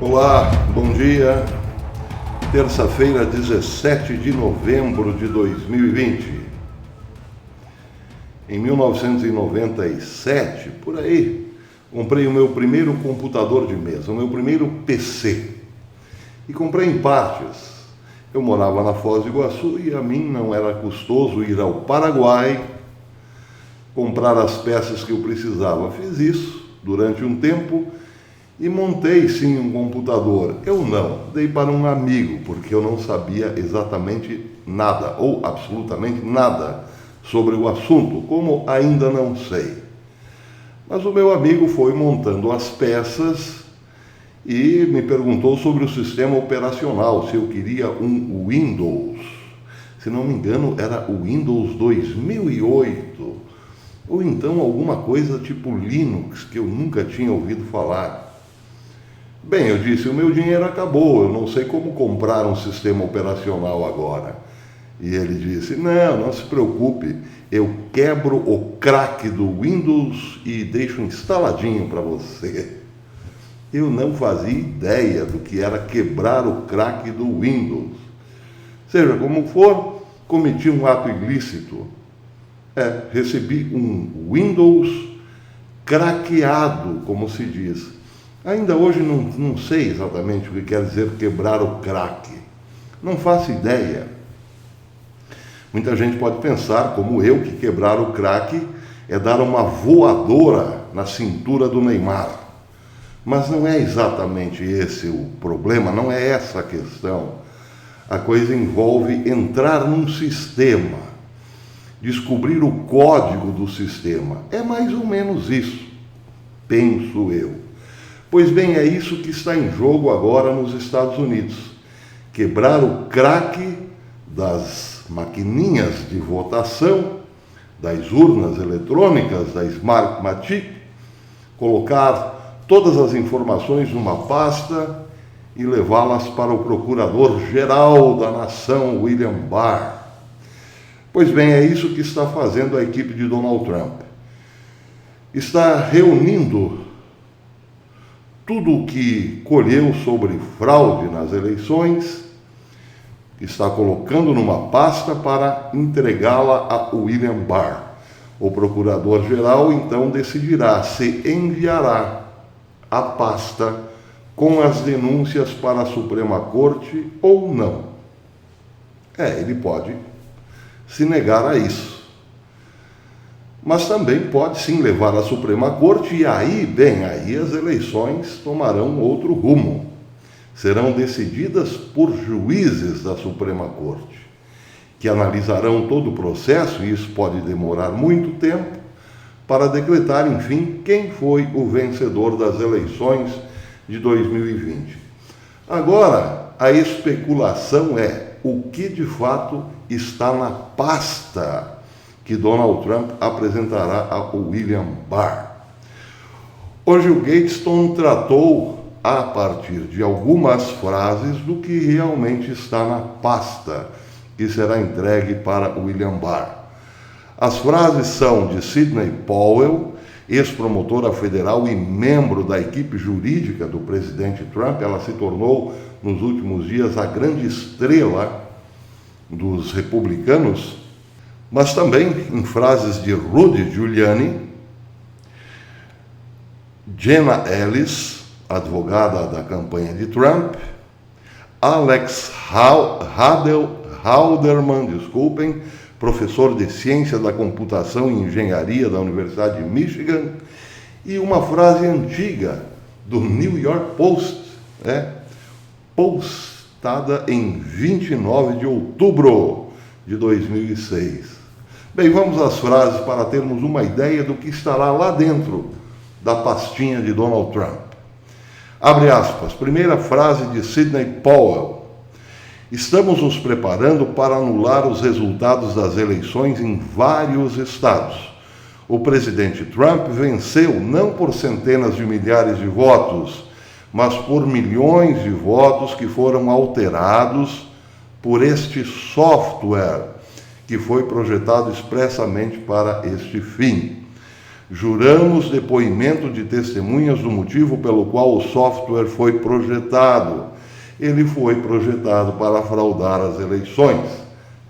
Olá, bom dia. Terça-feira, 17 de novembro de 2020. Em 1997, por aí, comprei o meu primeiro computador de mesa, o meu primeiro PC. E comprei em partes. Eu morava na Foz do Iguaçu e a mim não era custoso ir ao Paraguai comprar as peças que eu precisava. Fiz isso durante um tempo e montei sim um computador. Eu não, dei para um amigo, porque eu não sabia exatamente nada, ou absolutamente nada, sobre o assunto, como ainda não sei. Mas o meu amigo foi montando as peças e me perguntou sobre o sistema operacional, se eu queria um Windows. Se não me engano, era o Windows 2008, ou então alguma coisa tipo Linux, que eu nunca tinha ouvido falar. Bem, eu disse, o meu dinheiro acabou, eu não sei como comprar um sistema operacional agora. E ele disse, não se preocupe, eu quebro o crack do Windows e deixo instaladinho para você. Eu não fazia ideia do que era quebrar o crack do Windows. Seja como for, cometi um ato ilícito. Recebi um Windows craqueado, como se diz. Ainda hoje não sei exatamente o que quer dizer quebrar o crack. Não faço ideia. Muita gente pode pensar, como eu, que quebrar o crack é dar uma voadora na cintura do Neymar. Mas não é exatamente esse o problema, não é essa a questão. A coisa envolve entrar num sistema, descobrir o código do sistema. É mais ou menos isso, penso eu. Pois bem, é isso que está em jogo agora nos Estados Unidos. Quebrar o crack das maquininhas de votação, das urnas eletrônicas, da Smartmatic, colocar todas as informações numa pasta e levá-las para o Procurador-Geral da Nação, William Barr. Pois bem, é isso que está fazendo a equipe de Donald Trump. Está reunindo tudo o que colheu sobre fraude nas eleições, está colocando numa pasta para entregá-la a William Barr. O procurador-geral então decidirá se enviará a pasta com as denúncias para a Suprema Corte ou não. Ele pode se negar a isso. Mas também pode sim levar à Suprema Corte e aí as eleições tomarão outro rumo. Serão decididas por juízes da Suprema Corte, que analisarão todo o processo, e isso pode demorar muito tempo, para decretar, enfim, quem foi o vencedor das eleições de 2020. Agora, a especulação é o que de fato está na pasta que Donald Trump apresentará a William Barr. Hoje o Gatestone tratou, a partir de algumas frases, do que realmente está na pasta que será entregue para William Barr. As frases são de Sidney Powell, ex-promotora federal e membro da equipe jurídica do presidente Trump. Ela se tornou, nos últimos dias, a grande estrela dos republicanos, mas também em frases de Rudy Giuliani, Jenna Ellis, advogada da campanha de Trump, Alex Halderman, professor de Ciência da Computação e Engenharia da Universidade de Michigan, e uma frase antiga do New York Post, postada em 29 de outubro de 2006. Bem, vamos às frases para termos uma ideia do que estará lá dentro da pastinha de Donald Trump. Abre aspas, primeira frase de Sidney Powell. Estamos nos preparando para anular os resultados das eleições em vários estados. O presidente Trump venceu não por centenas de milhares de votos, mas por milhões de votos que foram alterados por este software que foi projetado expressamente para este fim. Juramos depoimento de testemunhas do motivo pelo qual o software foi projetado. Ele foi projetado para fraudar as eleições.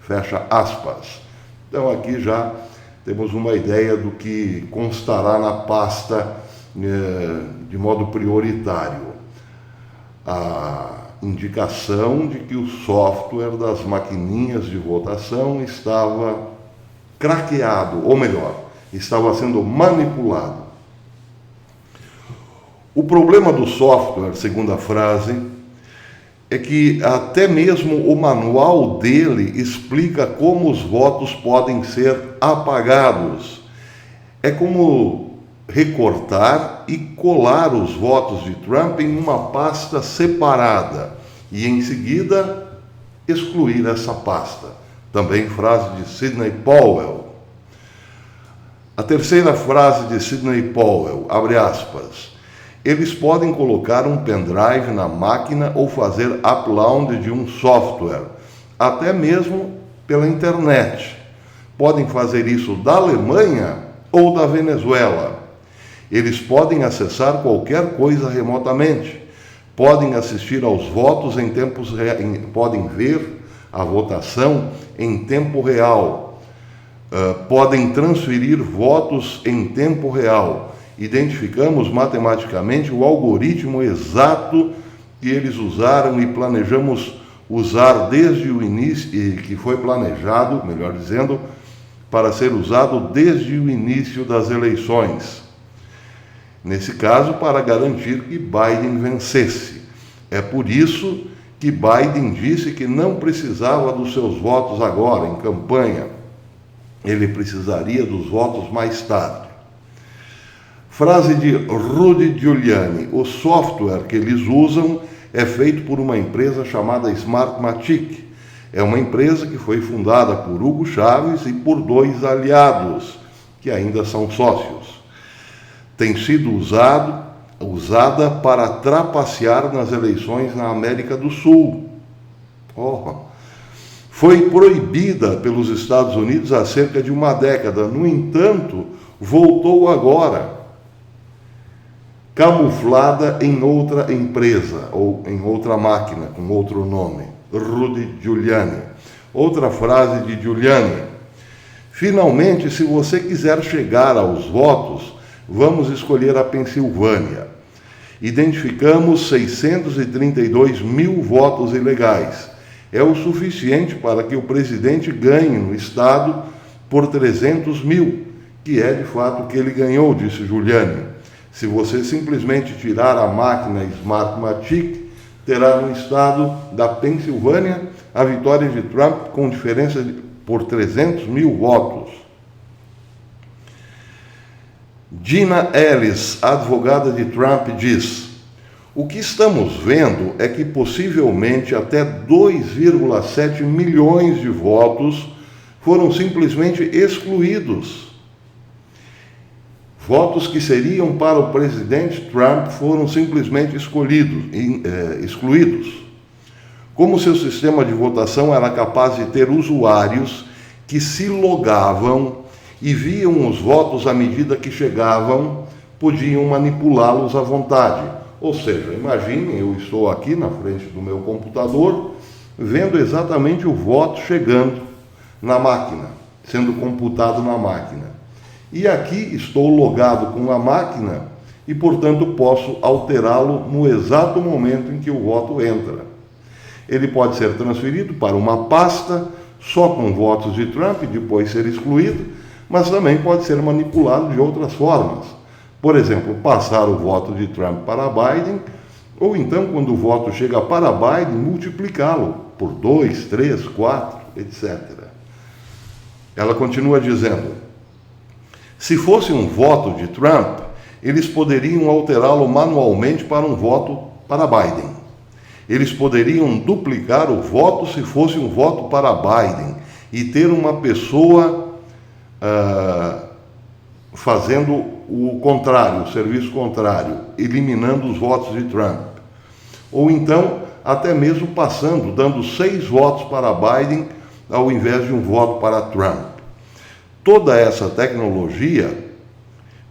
Fecha aspas. Então aqui já temos uma ideia do que constará na pasta de modo prioritário. A indicação de que o software das maquininhas de votação estava craqueado, ou melhor, estava sendo manipulado. O problema do software, segundo a frase, é que até mesmo o manual dele explica como os votos podem ser apagados. É como recortar e colar os votos de Trump em uma pasta separada e, em seguida, excluir essa pasta. Também frase de Sidney Powell. A terceira frase de Sidney Powell, abre aspas, eles podem colocar um pendrive na máquina ou fazer upload de um software, até mesmo pela internet. Podem fazer isso da Alemanha ou da Venezuela. Eles podem acessar qualquer coisa remotamente. Podem assistir aos votos em tempos reais, podem ver a votação em tempo real. Podem transferir votos em tempo real. Identificamos matematicamente o algoritmo exato que eles usaram e planejamos usar desde o início, e que foi planejado, melhor dizendo, para ser usado desde o início das eleições. Nesse caso, para garantir que Biden vencesse. É por isso que Biden disse que não precisava dos seus votos agora, em campanha. Ele precisaria dos votos mais tarde. Frase de Rudy Giuliani. O software que eles usam é feito por uma empresa chamada Smartmatic. É uma empresa que foi fundada por Hugo Chávez e por 2 aliados, que ainda são sócios. Tem sido usada para trapacear nas eleições na América do Sul. Foi proibida pelos Estados Unidos há cerca de uma década. No entanto, voltou agora, camuflada em outra empresa, ou em outra máquina, com outro nome. Rudy Giuliani. Outra frase de Giuliani. Finalmente, se você quiser chegar aos votos, vamos escolher a Pensilvânia. Identificamos 632 mil votos ilegais. É o suficiente para que o presidente ganhe no estado por 300 mil, que é de fato o que ele ganhou, disse Giuliani. Se você simplesmente tirar a máquina Smartmatic, terá no estado da Pensilvânia a vitória de Trump com diferença por 300 mil votos. Gina Ellis, advogada de Trump, diz: o que estamos vendo é que possivelmente até 2,7 milhões de votos foram simplesmente excluídos. Votos que seriam para o presidente Trump foram simplesmente excluídos. Como seu sistema de votação era capaz de ter usuários que se logavam e viam os votos à medida que chegavam, podiam manipulá-los à vontade. Ou seja, imaginem, eu estou aqui na frente do meu computador, vendo exatamente o voto chegando na máquina, sendo computado na máquina. E aqui estou logado com a máquina e, portanto, posso alterá-lo no exato momento em que o voto entra. Ele pode ser transferido para uma pasta só com votos de Trump e depois ser excluído, mas também pode ser manipulado de outras formas. Por exemplo, passar o voto de Trump para Biden, ou então, quando o voto chega para Biden, multiplicá-lo por 2, 3, 4, etc. Ela continua dizendo: se fosse um voto de Trump, eles poderiam alterá-lo manualmente para um voto para Biden. Eles poderiam duplicar o voto se fosse um voto para Biden e ter uma pessoa fazendo o contrário, o serviço contrário, eliminando os votos de Trump. Ou então, até mesmo passando, dando 6 votos para Biden ao invés de um voto para Trump. Toda essa tecnologia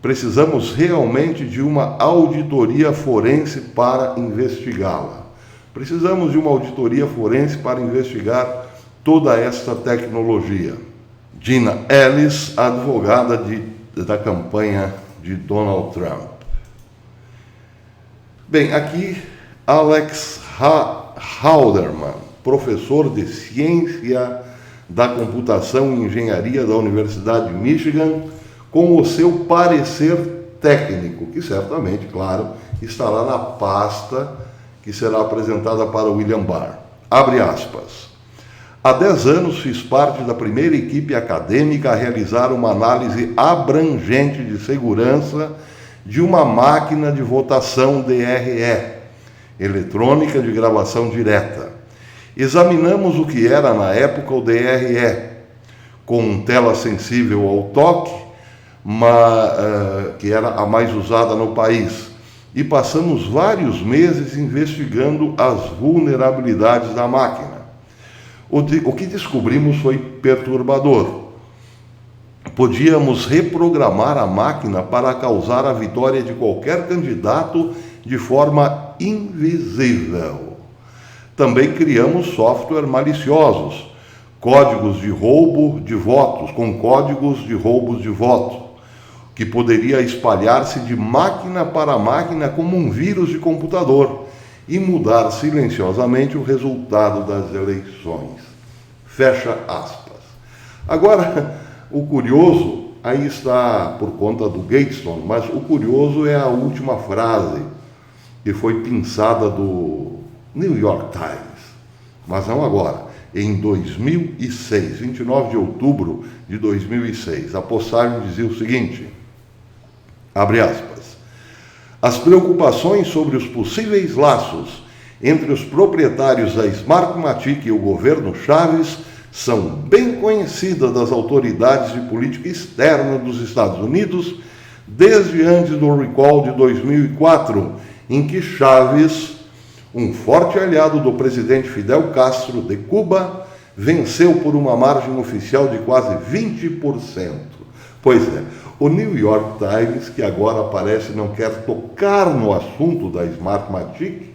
Precisamos realmente de uma auditoria forense para investigá-la. Precisamos de uma auditoria forense para investigar toda esta tecnologia. Gina Ellis, advogada da campanha de Donald Trump. Bem, aqui Alex Halderman, professor de Ciência da Computação e Engenharia da Universidade de Michigan, com o seu parecer técnico, que certamente, claro, estará na pasta que será apresentada para William Barr. Abre aspas. Há 10 anos fiz parte da primeira equipe acadêmica a realizar uma análise abrangente de segurança de uma máquina de votação DRE, eletrônica de gravação direta. Examinamos o que era na época o DRE, com tela sensível ao toque, que era a mais usada no país, e passamos vários meses investigando as vulnerabilidades da máquina. O que descobrimos foi perturbador. Podíamos reprogramar a máquina para causar a vitória de qualquer candidato de forma invisível. Também criamos software maliciosos, códigos de roubo de votos, com códigos de roubos de voto, que poderia espalhar-se de máquina para máquina como um vírus de computador e mudar silenciosamente o resultado das eleições. Fecha aspas. Agora, o curioso, aí está por conta do Gatestone, mas o curioso é a última frase, que foi pinçada do New York Times, mas não agora, em 2006, 29 de outubro de 2006. A postagem dizia o seguinte, abre aspas, as preocupações sobre os possíveis laços entre os proprietários da Smartmatic e o governo Chaves são bem conhecidas das autoridades de política externa dos Estados Unidos desde antes do recall de 2004, em que Chaves, um forte aliado do presidente Fidel Castro de Cuba, venceu por uma margem oficial de quase 20%. Pois é, o New York Times, que agora parece não quer tocar no assunto da Smartmatic,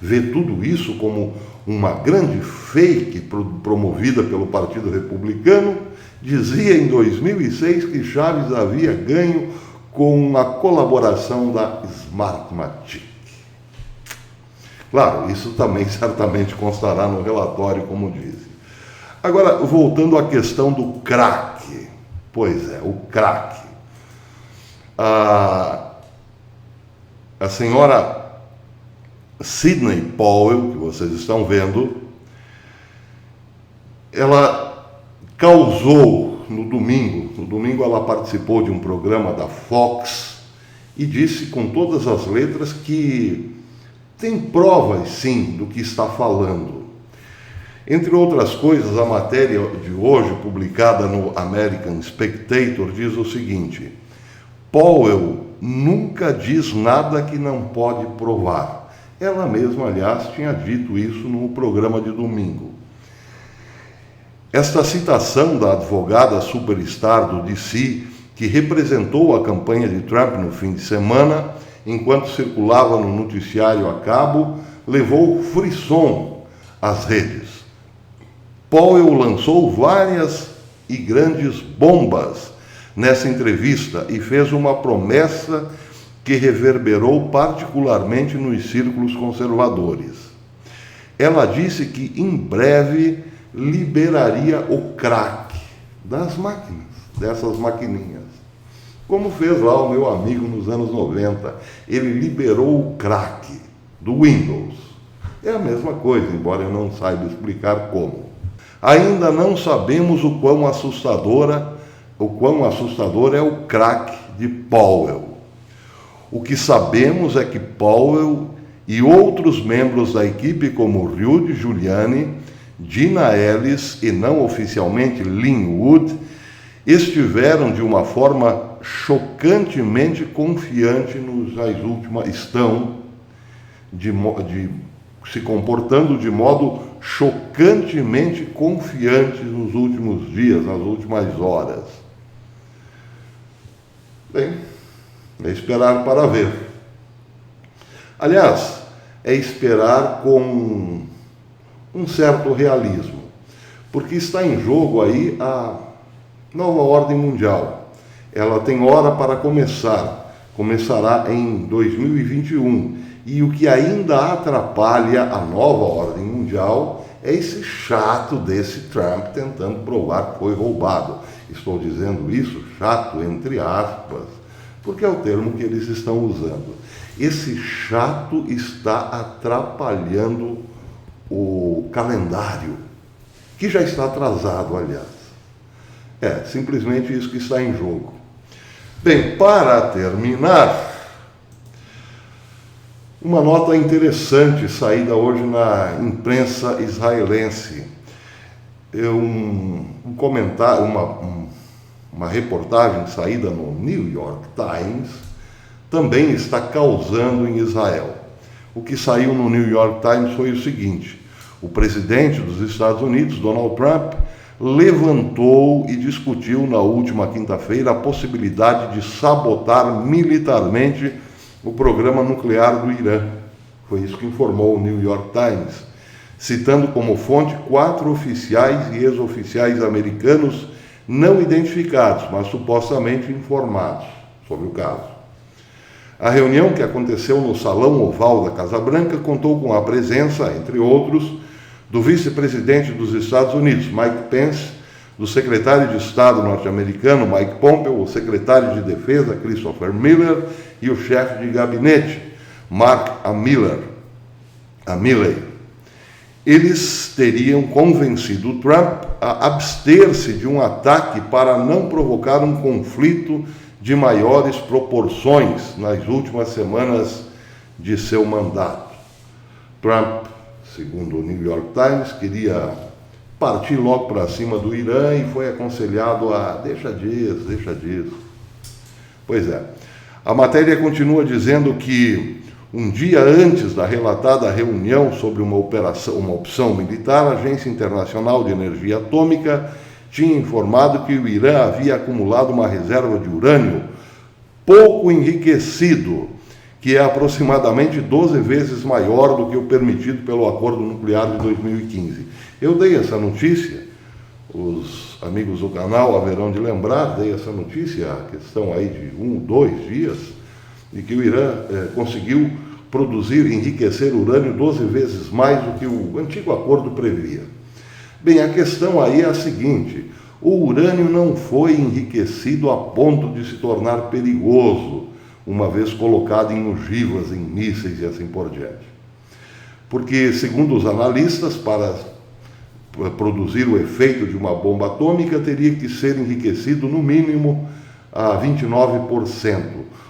vê tudo isso como uma grande fake promovida pelo Partido Republicano, dizia em 2006 que Chaves havia ganho com a colaboração da Smartmatic. Claro, isso também certamente constará no relatório, como disse. Agora, voltando à questão do crack. Pois é, o crack. A senhora Sidney Powell, que vocês estão vendo, ela causou no domingo ela participou de um programa da Fox e disse com todas as letras que tem provas sim do que está falando. Entre outras coisas, a matéria de hoje, publicada no American Spectator, diz o seguinte: Powell nunca diz nada que não pode provar. Ela mesma, aliás, tinha dito isso no programa de domingo. Esta citação da advogada superstar do DC, que representou a campanha de Trump no fim de semana, enquanto circulava no noticiário a cabo, levou frisson às redes. Powell lançou várias e grandes bombas nessa entrevista e fez uma promessa que reverberou particularmente nos círculos conservadores. Ela disse que em breve liberaria o crack das máquinas, dessas maquininhas. Como fez lá o meu amigo nos anos 90. Ele liberou o crack do Windows. É a mesma coisa, embora eu não saiba explicar como. Ainda não sabemos o quão assustador é o crack de Powell. O que sabemos é que Powell e outros membros da equipe, como Rudy Giuliani, Gina Ellis e não oficialmente Lin Wood, estiveram de uma forma chocantemente confiante se comportando de modo chocantemente confiante nos últimos dias, nas últimas horas. Bem, É esperar para ver. Aliás, é esperar com um certo realismo, porque está em jogo aí a nova ordem mundial. Ela tem hora para começar, começará em 2021, e o que ainda atrapalha a nova ordem mundial é esse chato desse Trump tentando provar que foi roubado. Estou dizendo isso, chato entre aspas, porque é o termo que eles estão usando. Esse chato está atrapalhando o calendário, que já está atrasado, aliás. É simplesmente isso que está em jogo. Bem, para terminar, uma nota interessante saída hoje na imprensa israelense. Um comentário, uma reportagem saída no New York Times também está causando em Israel. O que saiu no New York Times foi o seguinte: o presidente dos Estados Unidos, Donald Trump, levantou e discutiu na última quinta-feira a possibilidade de sabotar militarmente o programa nuclear do Irã. Foi isso que informou o New York Times, citando como fonte 4 oficiais e ex-oficiais americanos não identificados, mas supostamente informados sobre o caso. A reunião, que aconteceu no Salão Oval da Casa Branca, contou com a presença, entre outros, do vice-presidente dos Estados Unidos, Mike Pence, do secretário de Estado norte-americano, Mike Pompeo, o secretário de Defesa, Christopher Miller, e o chefe de gabinete, Mark Milley. Eles teriam convencido o Trump a abster-se de um ataque para não provocar um conflito de maiores proporções nas últimas semanas de seu mandato. Trump, segundo o New York Times, queria partir logo para cima do Irã e foi aconselhado a deixa disso. Pois é, a matéria continua dizendo que um dia antes da relatada reunião sobre uma opção militar, a Agência Internacional de Energia Atômica tinha informado que o Irã havia acumulado uma reserva de urânio pouco enriquecido, que é aproximadamente 12 vezes maior do que o permitido pelo Acordo Nuclear de 2015. Eu dei essa notícia, os amigos do canal haverão de lembrar, dei essa notícia, a questão aí de 1, 2 dias, de que o Irã conseguiu produzir, enriquecer urânio 12 vezes mais do que o antigo acordo previa. Bem, a questão aí é a seguinte: o urânio não foi enriquecido a ponto de se tornar perigoso, uma vez colocado em ogivas, em mísseis e assim por diante. Porque, segundo os analistas, para produzir o efeito de uma bomba atômica, teria que ser enriquecido no mínimo a 29%,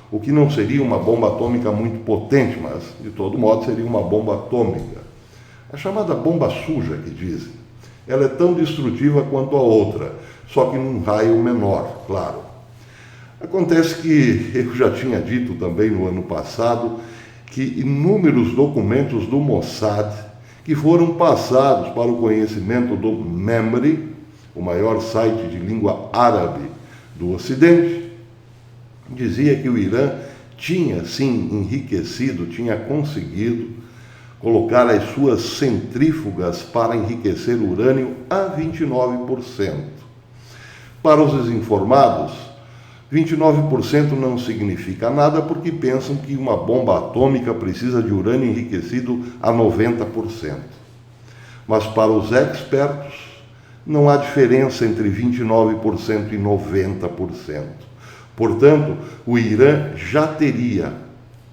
o que não seria uma bomba atômica muito potente, mas, de todo modo, seria uma bomba atômica. A chamada bomba suja, que dizem. Ela é tão destrutiva quanto a outra, só que num raio menor, claro. Acontece que eu já tinha dito também no ano passado que inúmeros documentos do Mossad que foram passados para o conhecimento do MEMRI, o maior site de língua árabe do Ocidente, dizia que o Irã tinha, sim, enriquecido, tinha conseguido colocar as suas centrífugas para enriquecer o urânio a 29%. Para os desinformados, 29% não significa nada porque pensam que uma bomba atômica precisa de urânio enriquecido a 90%. Mas para os expertos, não há diferença entre 29% e 90%. Portanto, o Irã já teria,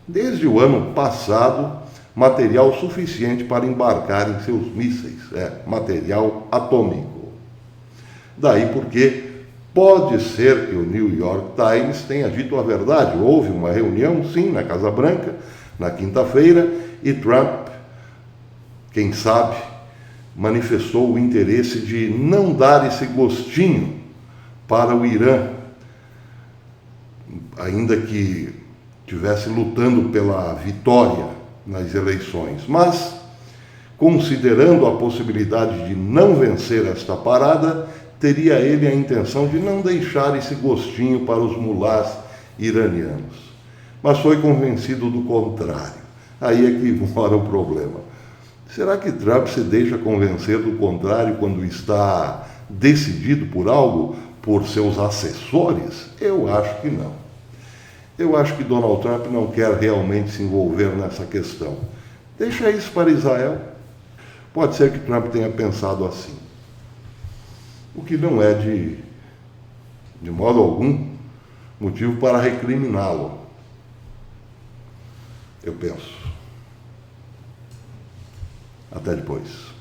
desde o ano passado, material suficiente para embarcar em seus mísseis, material atômico. Daí porque pode ser que o New York Times tenha dito a verdade. Houve uma reunião, sim, na Casa Branca, na quinta-feira, e Trump, quem sabe, manifestou o interesse de não dar esse gostinho para o Irã, ainda que estivesse lutando pela vitória nas eleições. Mas, considerando a possibilidade de não vencer esta parada, teria ele a intenção de não deixar esse gostinho para os mulás iranianos. mas foi convencido do contrário. Aí é que mora o problema. Será que Trump se deixa convencer do contrário quando está decidido por algo, por seus assessores? Eu acho que não. Eu acho que Donald Trump não quer realmente se envolver nessa questão. Deixa isso para Israel. Pode ser que Trump tenha pensado assim. O que não é de modo algum, motivo para recriminá-lo. Eu penso. Até depois.